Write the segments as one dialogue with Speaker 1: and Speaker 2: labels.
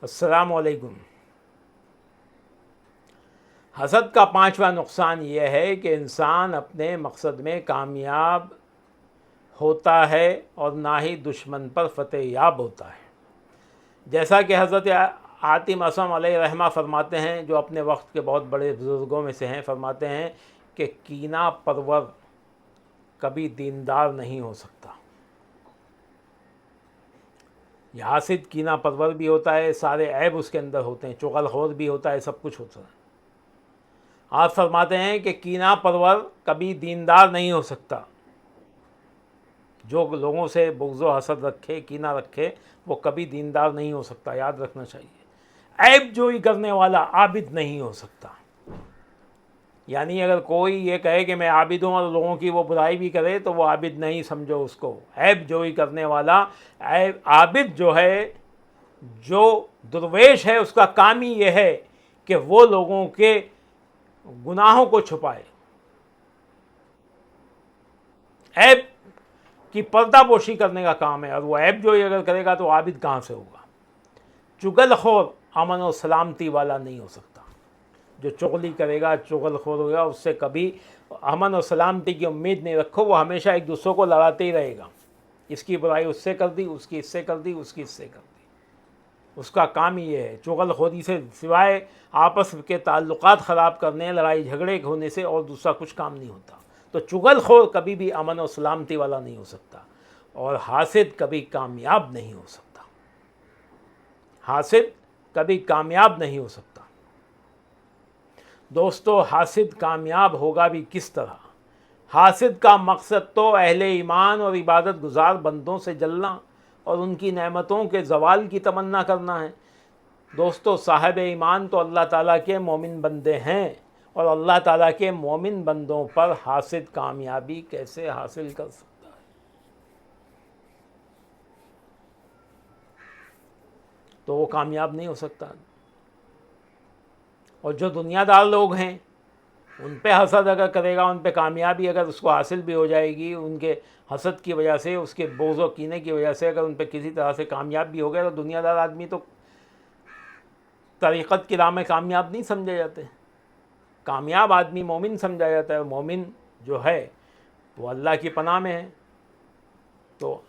Speaker 1: السلام علیکم۔ حسد کا پانچواں نقصان یہ ہے کہ انسان اپنے مقصد میں کامیاب ہوتا ہے اور نہ ہی دشمن پر فتح یاب ہوتا ہے۔ جیسا کہ حضرت حاتم اصم علیہ رحمہ فرماتے ہیں، جو اپنے وقت کے بہت بڑے بزرگوں میں سے ہیں، فرماتے ہیں کہ کینہ پرور کبھی دیندار نہیں ہو سکتا۔ یہ حاسد کینہ پرور بھی ہوتا ہے، سارے عیب اس کے اندر ہوتے ہیں، چغل خور بھی ہوتا ہے، سب کچھ ہوتا ہے۔ آپ فرماتے ہیں کہ کینہ پرور کبھی دیندار نہیں ہو سکتا۔ جو لوگوں سے بغض و حسد رکھے، کینہ رکھے، وہ کبھی دیندار نہیں ہو سکتا، یاد رکھنا چاہیے۔ عیب جوئی کرنے والا عابد نہیں ہو سکتا۔ یعنی اگر کوئی یہ کہے کہ میں عابد ہوں اور لوگوں کی وہ برائی بھی کرے تو وہ عابد نہیں سمجھو اس کو۔ عیب جوئی کرنے والا عابد جو ہے، جو درویش ہے، اس کا کام ہی یہ ہے کہ وہ لوگوں کے گناہوں کو چھپائے، عیب کی پردہ پوشی کرنے کا کام ہے، اور وہ عیب جوئی اگر کرے گا تو عابد کہاں سے ہوگا؟ چغل خور امن و سلامتی والا نہیں ہو سکتا۔ جو چغلی کرے گا، چغل خور ہوگا، اس سے کبھی امن و سلامتی کی امید نہیں رکھو۔ وہ ہمیشہ ایک دوسرے کو لڑاتے ہی رہے گا، اس کی برائی اس سے کر دی، اس کی اس سے کر دی، اس کی اس سے کر دی۔ اس کا کام ہی یہ ہے۔ چغل خوری سے سوائے آپس کے تعلقات خراب کرنے، لڑائی جھگڑے ہونے سے اور دوسرا کچھ کام نہیں ہوتا۔ تو چغل خور کبھی بھی امن و سلامتی والا نہیں ہو سکتا، اور حاسد کبھی کامیاب نہیں ہو سکتا۔ حاسد کبھی کامیاب نہیں ہو سکتا۔ دوستو، حاسد کامیاب ہوگا بھی کس طرح؟ حاسد کا مقصد تو اہل ایمان اور عبادت گزار بندوں سے جلنا اور ان کی نعمتوں کے زوال کی تمنا کرنا ہے۔ دوستو، صاحب ایمان تو اللہ تعالیٰ کے مومن بندے ہیں، اور اللہ تعالیٰ کے مومن بندوں پر حاسد کامیابی کیسے حاصل کر سکتا ہے؟ تو وہ کامیاب نہیں ہو سکتا۔ اور جو دنیا دار لوگ ہیں، ان پہ حسد اگر کرے گا، ان پہ کامیابی اگر اس کو حاصل بھی ہو جائے گی، ان کے حسد کی وجہ سے، اس کے بغض و کینے کی وجہ سے اگر ان پہ کسی طرح سے کامیاب بھی ہو گیا، تو دنیا دار آدمی تو طریقت کی راہ میں کامیاب نہیں سمجھے جاتے۔ کامیاب آدمی مومن سمجھا جاتا ہے۔ مومن جو ہے وہ اللہ کی پناہ میں ہے، تو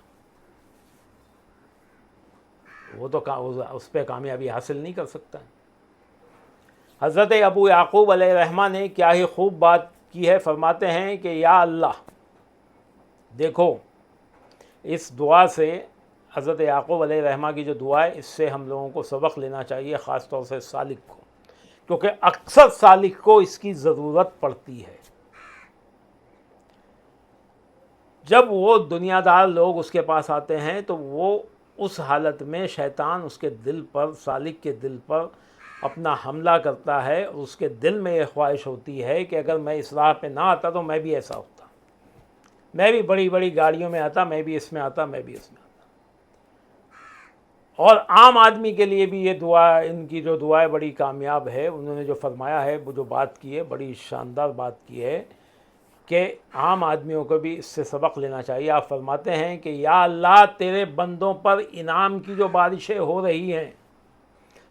Speaker 1: وہ تو اس پہ کامیابی حاصل نہیں کر سکتا ہے۔ حضرت ابو یعقوب علیہ رحمہ نے کیا ہی خوب بات کی ہے، فرماتے ہیں کہ یا اللہ، دیکھو اس دعا سے، حضرت یعقوب علیہ رحمہ کی جو دعا ہے، اس سے ہم لوگوں کو سبق لینا چاہیے، خاص طور سے سالک کو، کیونکہ اکثر سالک کو اس کی ضرورت پڑتی ہے۔ جب وہ دنیا دار لوگ اس کے پاس آتے ہیں تو وہ اس حالت میں شیطان اس کے دل پر، سالک کے دل پر اپنا حملہ کرتا ہے، اور اس کے دل میں یہ خواہش ہوتی ہے کہ اگر میں اس راہ پہ نہ آتا تو میں بھی ایسا ہوتا، میں بھی بڑی بڑی گاڑیوں میں آتا، میں بھی اس میں آتا، میں بھی اس میں آتا۔ اور عام آدمی کے لیے بھی یہ دعا، ان کی جو دعا ہے بڑی کامیاب ہے۔ انہوں نے جو فرمایا ہے، وہ جو بات کی ہے، بڑی شاندار بات کی ہے کہ عام آدمیوں کو بھی اس سے سبق لینا چاہیے۔ آپ فرماتے ہیں کہ یا اللہ، تیرے بندوں پر انعام کی جو بارشیں ہو رہی ہیں،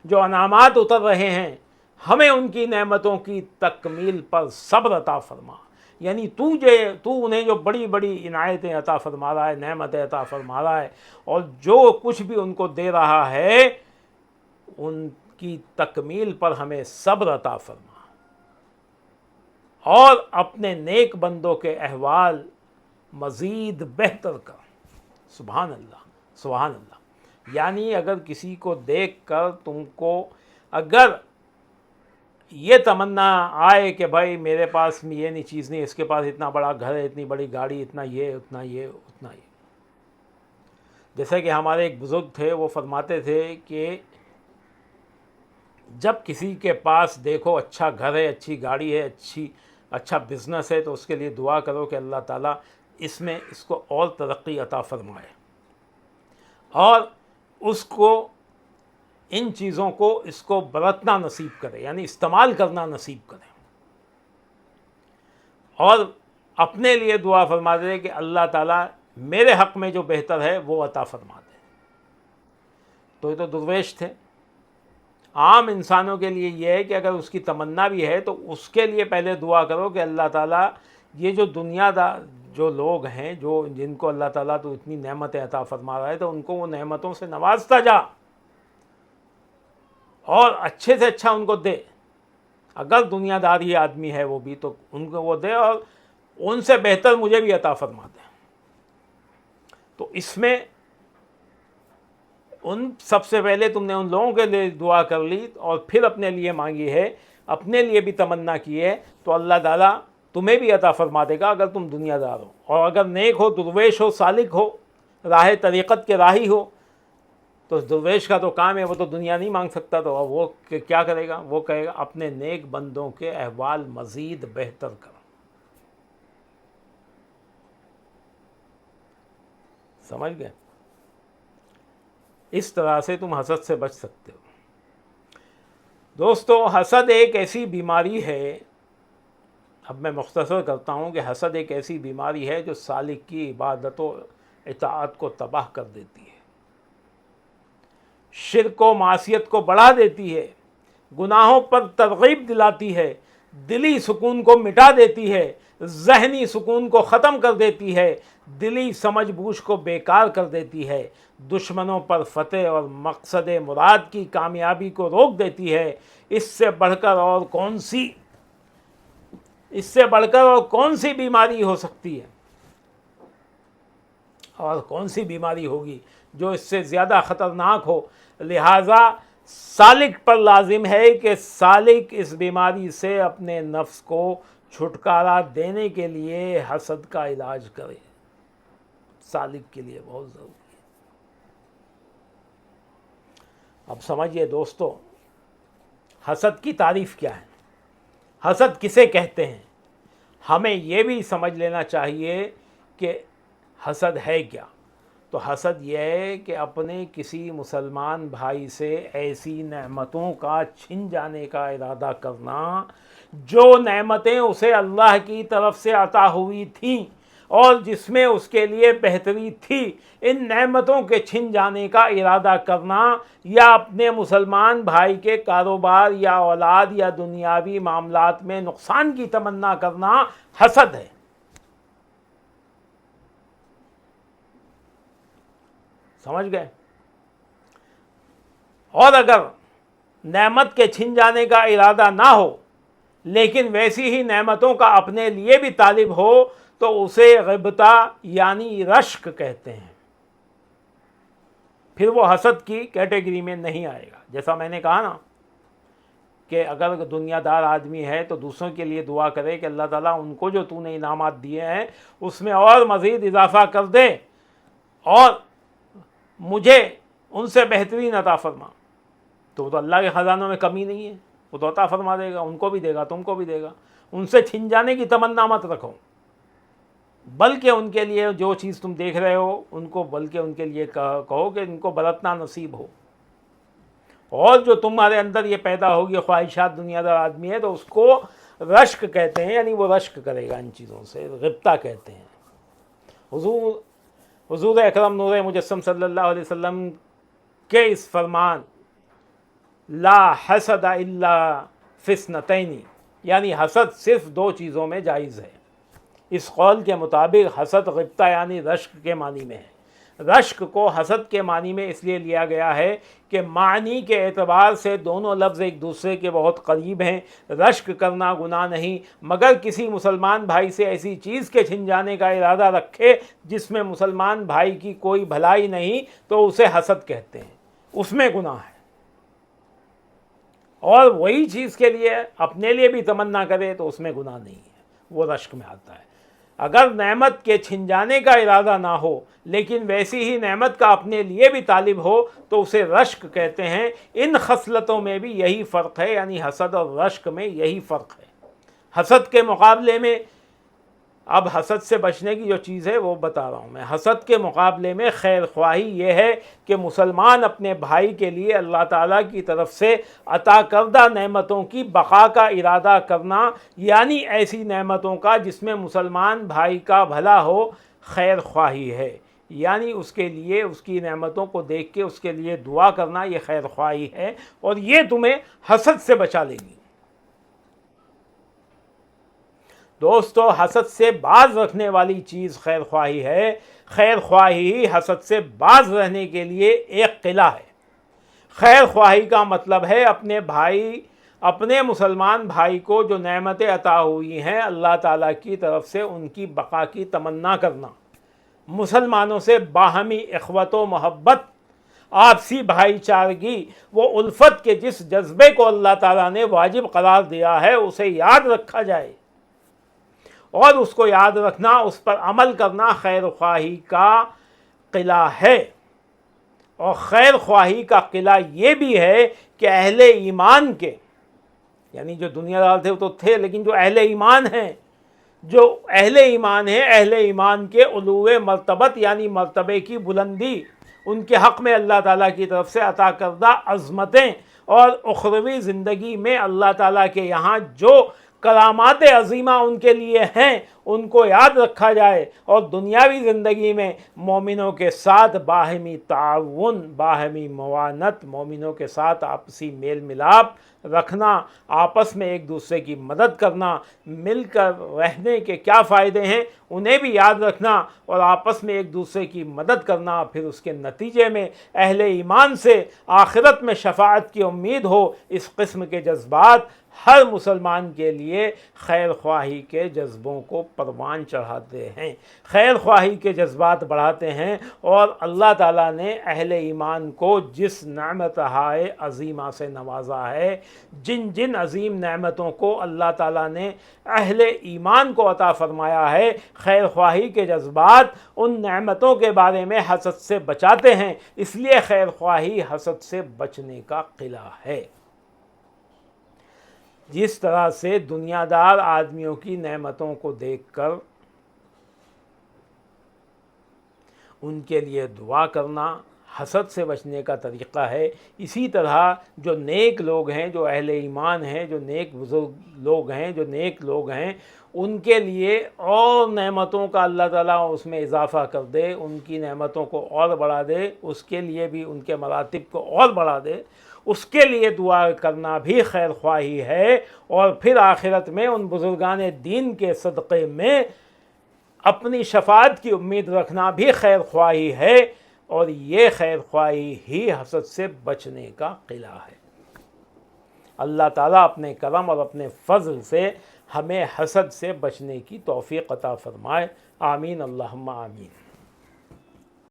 Speaker 1: جو انعامات اتر رہے ہیں، ہمیں ان کی نعمتوں کی تکمیل پر صبر عطا فرما۔ یعنی تو انہیں جو بڑی بڑی عنایتیں عطا فرما رہا ہے، نعمتیں عطا فرما رہا ہے، اور جو کچھ بھی ان کو دے رہا ہے، ان کی تکمیل پر ہمیں صبر عطا فرما، اور اپنے نیک بندوں کے احوال مزید بہتر کر۔ سبحان اللہ، سبحان اللہ۔ یعنی اگر کسی کو دیکھ کر تم کو اگر یہ تمنا آئے کہ بھائی میرے پاس یہ نہیں چیز نہیں، اس کے پاس اتنا بڑا گھر ہے، اتنی بڑی گاڑی، اتنا یہ، اتنا یہ، اتنا یہ۔ جیسے کہ ہمارے ایک بزرگ تھے، وہ فرماتے تھے کہ جب کسی کے پاس دیکھو اچھا گھر ہے، اچھی گاڑی ہے، اچھا بزنس ہے، تو اس کے لیے دعا کرو کہ اللہ تعالیٰ اس کو اور ترقی عطا فرمائے، اور اس کو ان چیزوں کو اس کو برتنا نصیب کرے، یعنی استعمال کرنا نصیب کرے۔ اور اپنے لیے دعا فرما دے کہ اللہ تعالیٰ میرے حق میں جو بہتر ہے وہ عطا فرما دے۔ تو یہ تو درویش تھے، عام انسانوں کے لیے یہ ہے کہ اگر اس کی تمنا بھی ہے تو اس کے لیے پہلے دعا کرو کہ اللہ تعالیٰ یہ جو دنیا دار جو لوگ ہیں جو جن کو اللہ تعالیٰ تو اتنی نعمتیں عطا فرما رہا ہے تو ان کو وہ نعمتوں سے نوازتا جا اور اچھے سے اچھا ان کو دے. اگر دنیا داری آدمی ہے وہ بھی تو ان کو وہ دے اور ان سے بہتر مجھے بھی عطا فرما دے. تو اس میں ان سب سے پہلے تم نے ان لوگوں کے لیے دعا کر لی اور پھر اپنے لیے مانگی ہے, اپنے لیے بھی تمنا کی ہے, تو اللہ تعالیٰ تمہیں بھی عطا فرما دے گا اگر تم دنیا دار ہو. اور اگر نیک ہو, درویش ہو, سالک ہو, راہ طریقت کے راہی ہو, تو درویش کا تو کام ہے وہ تو دنیا نہیں مانگ سکتا, تو وہ کیا کرے گا؟ وہ کہے گا اپنے نیک بندوں کے احوال مزید بہتر کرو. سمجھ گئے؟ اس طرح سے تم حسد سے بچ سکتے ہو. دوستو, حسد ایک ایسی بیماری ہے, اب میں مختصر کرتا ہوں کہ حسد ایک ایسی بیماری ہے جو سالک کی عبادت و اطاعت کو تباہ کر دیتی ہے, شرک و معصیت کو بڑھا دیتی ہے, گناہوں پر ترغیب دلاتی ہے, دلی سکون کو مٹا دیتی ہے, ذہنی سکون کو ختم کر دیتی ہے, دلی سمجھ بوجھ کو بیکار کر دیتی ہے, دشمنوں پر فتح اور مقصد مراد کی کامیابی کو روک دیتی ہے. اس سے بڑھ کر اور کون سی بیماری ہو سکتی ہے, اور کون سی بیماری ہوگی جو اس سے زیادہ خطرناک ہو. لہٰذا سالک پر لازم ہے کہ سالک اس بیماری سے اپنے نفس کو چھٹکارا دینے کے لیے حسد کا علاج کرے. سالک کے لیے بہت ضروری ہے. اب سمجھیے دوستو, حسد کی تعریف کیا ہے, حسد کسے کہتے ہیں. ہمیں یہ بھی سمجھ لینا چاہیے کہ حسد ہے کیا. تو حسد یہ ہے کہ اپنے کسی مسلمان بھائی سے ایسی نعمتوں کا چھن جانے کا ارادہ کرنا جو نعمتیں اسے اللہ کی طرف سے عطا ہوئی تھیں اور جس میں اس کے لیے بہتری تھی, ان نعمتوں کے چھن جانے کا ارادہ کرنا, یا اپنے مسلمان بھائی کے کاروبار یا اولاد یا دنیاوی معاملات میں نقصان کی تمنا کرنا حسد ہے. سمجھ گئے؟ اور اگر نعمت کے چھن جانے کا ارادہ نہ ہو لیکن ویسی ہی نعمتوں کا اپنے لیے بھی طالب ہو تو اسے غبطہ یعنی رشک کہتے ہیں. پھر وہ حسد کی کیٹیگری میں نہیں آئے گا. جیسا میں نے کہا نا کہ اگر دنیا دار آدمی ہے تو دوسروں کے لیے دعا کرے کہ اللہ تعالیٰ ان کو جو تو نے انعامات دیے ہیں اس میں اور مزید اضافہ کر دے اور مجھے ان سے بہترین عطا فرما, تو وہ تو اللہ کے خزانوں میں کمی نہیں ہے, وہ تو عطا فرما دے گا, ان کو بھی دے گا, تم کو بھی دے گا. ان سے چھن جانے کی تمنا مت رکھو, بلکہ ان کے لیے جو چیز تم دیکھ رہے ہو ان کو بلکہ ان کے لیے کہو کہ ان کو برتنا نصیب ہو. اور جو تمہارے اندر یہ پیدا ہوگی خواہشات, دنیا دار آدمی ہے تو اس کو رشک کہتے ہیں, یعنی وہ رشک کرے گا ان چیزوں سے, غبطہ کہتے ہیں. حضور اکرم نور مجسم صلی اللہ علیہ وسلم کے اس فرمان لا حسد الا فی اثنتین, یعنی حسد صرف دو چیزوں میں جائز ہے, اس قول کے مطابق حسد غبطہ یعنی رشک کے معنی میں ہے. رشک کو حسد کے معنی میں اس لیے لیا گیا ہے کہ معنی کے اعتبار سے دونوں لفظ ایک دوسرے کے بہت قریب ہیں. رشک کرنا گناہ نہیں, مگر کسی مسلمان بھائی سے ایسی چیز کے چھن جانے کا ارادہ رکھے جس میں مسلمان بھائی کی کوئی بھلائی نہیں تو اسے حسد کہتے ہیں, اس میں گناہ ہے. اور وہی چیز کے لیے اپنے لیے بھی تمنا کرے تو اس میں گناہ نہیں ہے, وہ رشک میں آتا ہے. اگر نعمت کے چھن جانے کا ارادہ نہ ہو لیکن ویسی ہی نعمت کا اپنے لیے بھی طالب ہو تو اسے رشک کہتے ہیں. ان خصلتوں میں بھی یہی فرق ہے, یعنی حسد اور رشک میں یہی فرق ہے. حسد کے مقابلے میں, اب حسد سے بچنے کی جو چیز ہے وہ بتا رہا ہوں میں, حسد کے مقابلے میں خیر خواہی یہ ہے کہ مسلمان اپنے بھائی کے لیے اللہ تعالیٰ کی طرف سے عطا کردہ نعمتوں کی بقا کا ارادہ کرنا, یعنی ایسی نعمتوں کا جس میں مسلمان بھائی کا بھلا ہو, خیر خواہی ہے. یعنی اس کے لیے اس کی نعمتوں کو دیکھ کے اس کے لیے دعا کرنا یہ خیر خواہی ہے، اور یہ تمہیں حسد سے بچا لے گی۔ دوستو، حسد سے باز رکھنے والی چیز خیر خواہی ہے۔ خیر خواہی ہی حسد سے باز رہنے کے لیے ایک قلعہ ہے۔ خیر خواہی کا مطلب ہے اپنے مسلمان بھائی کو جو نعمتیں عطا ہوئی ہیں اللہ تعالیٰ کی طرف سے، ان کی بقا کی تمنا کرنا، مسلمانوں سے باہمی اخوت و محبت، آپسی بھائی چارگی، وہ الفت کے جس جذبے کو اللہ تعالیٰ نے واجب قرار دیا ہے اسے یاد رکھا جائے، اور اس کو یاد رکھنا، اس پر عمل کرنا خیر خواہی کا قلعہ ہے۔ اور خیر خواہی کا قلعہ یہ بھی ہے کہ اہل ایمان کے، یعنی جو دنیا دار تھے وہ تو تھے، لیکن جو اہل ایمان ہیں، اہل ایمان کے علو مرتبت یعنی مرتبے کی بلندی، ان کے حق میں اللہ تعالیٰ کی طرف سے عطا کردہ عظمتیں، اور اخروی زندگی میں اللہ تعالیٰ کے یہاں جو کرامات عظیمہ ان کے لیے ہیں ان کو یاد رکھا جائے، اور دنیاوی زندگی میں مومنوں کے ساتھ باہمی تعاون، باہمی معاونت، مومنوں کے ساتھ آپسی میل ملاپ رکھنا، آپس میں ایک دوسرے کی مدد کرنا، مل کر رہنے کے کیا فائدے ہیں انہیں بھی یاد رکھنا، اور آپس میں ایک دوسرے کی مدد کرنا، پھر اس کے نتیجے میں اہل ایمان سے آخرت میں شفاعت کی امید ہو۔ اس قسم کے جذبات ہر مسلمان کے لیے خیر خواہی کے جذبوں کو پروان چڑھاتے ہیں، خیر خواہی کے جذبات بڑھاتے ہیں، اور اللہ تعالیٰ نے اہل ایمان کو جس نعمتہائے عظیمہ سے نوازا ہے، جن عظیم نعمتوں کو اللہ تعالیٰ نے اہل ایمان کو عطا فرمایا ہے، خیر خواہی کے جذبات ان نعمتوں کے بارے میں حسد سے بچاتے ہیں۔ اس لیے خیر خواہی حسد سے بچنے کا قلعہ ہے۔ جس طرح سے دنیا دار آدمیوں کی نعمتوں کو دیکھ کر ان کے لیے دعا کرنا حسد سے بچنے کا طریقہ ہے، اسی طرح جو نیک لوگ ہیں، جو اہل ایمان ہیں، جو نیک بزرگ لوگ ہیں، جو نیک لوگ ہیں، ان کے لیے اور نعمتوں کا اللہ تعالیٰ اس میں اضافہ کر دے، ان کی نعمتوں کو اور بڑھا دے، اس کے لیے بھی ان کے مراتب کو اور بڑھا دے، اس کے لیے دعا کرنا بھی خیر خواہی ہے۔ اور پھر آخرت میں ان بزرگان دین کے صدقے میں اپنی شفاعت کی امید رکھنا بھی خیر خواہی ہے، اور یہ خیر خواہی ہی حسد سے بچنے کا قلعہ ہے۔ اللہ تعالیٰ اپنے کرم اور اپنے فضل سے ہمیں حسد سے بچنے کی توفیق عطا فرمائے۔ آمین، اللہم آمین۔